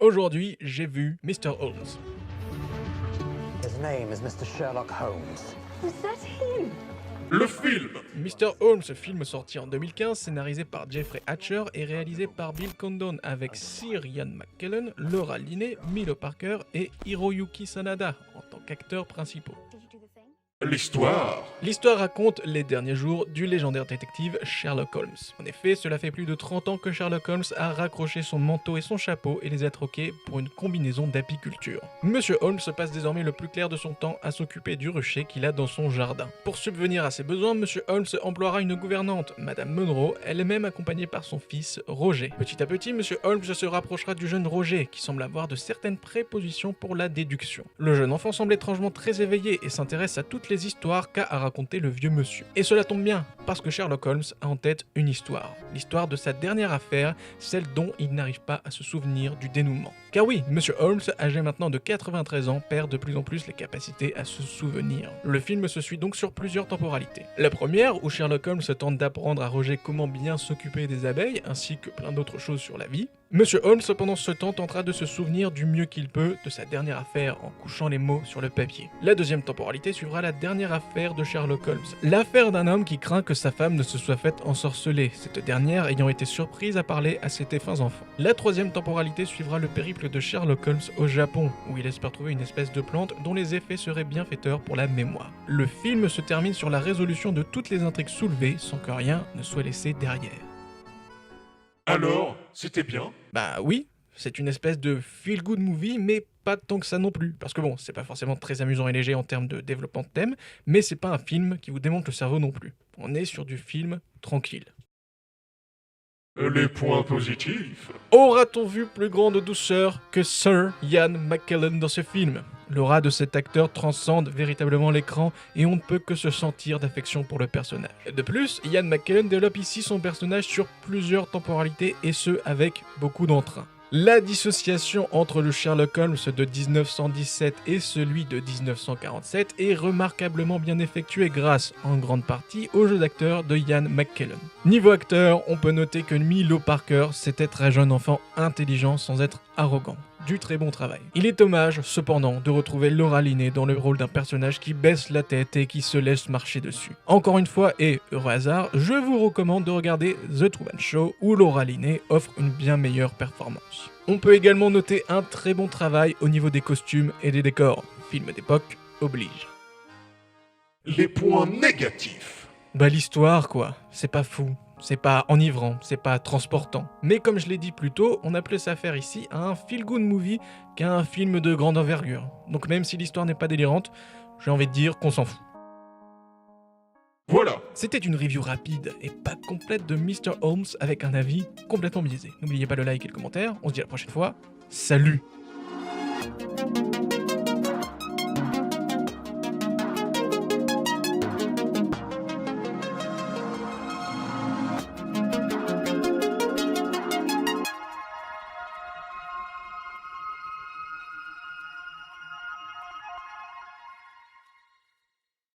Aujourd'hui, j'ai vu Mr. Holmes. His name is Mr. Sherlock Holmes. Was that him? Le film. Mr. Holmes, film sorti en 2015, scénarisé par Jeffrey Hatcher et réalisé par Bill Condon avec Sir Ian McKellen, Laura Linney, Milo Parker et Hiroyuki Sanada en tant qu'acteurs principaux. L'histoire. L'histoire raconte les derniers jours du légendaire détective Sherlock Holmes. En effet, cela fait plus de 30 ans que Sherlock Holmes a raccroché son manteau et son chapeau et les a troqués pour une combinaison d'apiculture. Monsieur Holmes passe désormais le plus clair de son temps à s'occuper du rucher qu'il a dans son jardin. Pour subvenir à ses besoins, Monsieur Holmes emploiera une gouvernante, Madame Monroe, elle-même accompagnée par son fils Roger. Petit à petit, Monsieur Holmes se rapprochera du jeune Roger, qui semble avoir de certaines prépositions pour la déduction. Le jeune enfant semble étrangement très éveillé et s'intéresse à toutes les histoires qu'a à raconter le vieux monsieur. Et cela tombe bien, parce que Sherlock Holmes a en tête une histoire. L'histoire de sa dernière affaire, celle dont il n'arrive pas à se souvenir du dénouement. Car oui, Monsieur Holmes, âgé maintenant de 93 ans, perd de plus en plus les capacités à se souvenir. Le film se suit donc sur plusieurs temporalités. La première, où Sherlock Holmes tente d'apprendre à Roger comment bien s'occuper des abeilles, ainsi que plein d'autres choses sur la vie. Monsieur Holmes, pendant ce temps, tentera de se souvenir du mieux qu'il peut de sa dernière affaire en couchant les mots sur le papier. La deuxième temporalité suivra la dernière affaire de Sherlock Holmes. L'affaire d'un homme qui craint que sa femme ne se soit faite ensorceler, cette dernière ayant été surprise à parler à ses défunts enfants. La troisième temporalité suivra le périple de Sherlock Holmes au Japon, où il espère trouver une espèce de plante dont les effets seraient bienfaiteurs pour la mémoire. Le film se termine sur la résolution de toutes les intrigues soulevées sans que rien ne soit laissé derrière. Alors, c'était bien. Bah oui, c'est une espèce de feel-good movie, mais pas tant que ça non plus. Parce que bon, c'est pas forcément très amusant et léger en termes de développement de thème, mais c'est pas un film qui vous démonte le cerveau non plus. On est sur du film tranquille. Les points positifs. Aura-t-on vu plus grande douceur que Sir Ian McKellen dans ce film? L'aura de cet acteur transcende véritablement l'écran et on ne peut que se sentir d'affection pour le personnage. De plus, Ian McKellen développe ici son personnage sur plusieurs temporalités et ce avec beaucoup d'entrain. La dissociation entre le Sherlock Holmes de 1917 et celui de 1947 est remarquablement bien effectuée grâce, en grande partie, au jeu d'acteur de Ian McKellen. Niveau acteur, on peut noter que Milo Parker, c'était très jeune enfant intelligent sans être arrogant. Du très bon travail. Il est dommage, cependant, de retrouver Laura Linney dans le rôle d'un personnage qui baisse la tête et qui se laisse marcher dessus. Encore une fois, et heureux hasard, je vous recommande de regarder The Truman Show où Laura Linney offre une bien meilleure performance. On peut également noter un très bon travail au niveau des costumes et des décors. Film d'époque oblige. Les points négatifs. Bah l'histoire quoi, c'est pas fou. C'est pas enivrant, c'est pas transportant. Mais comme je l'ai dit plus tôt, on a plus affaire ici à un feel-good movie qu'à un film de grande envergure. Donc même si l'histoire n'est pas délirante, j'ai envie de dire qu'on s'en fout. Voilà. C'était une review rapide et pas complète de Mr. Holmes avec un avis complètement biaisé. N'oubliez pas le like et le commentaire, on se dit à la prochaine fois, salut!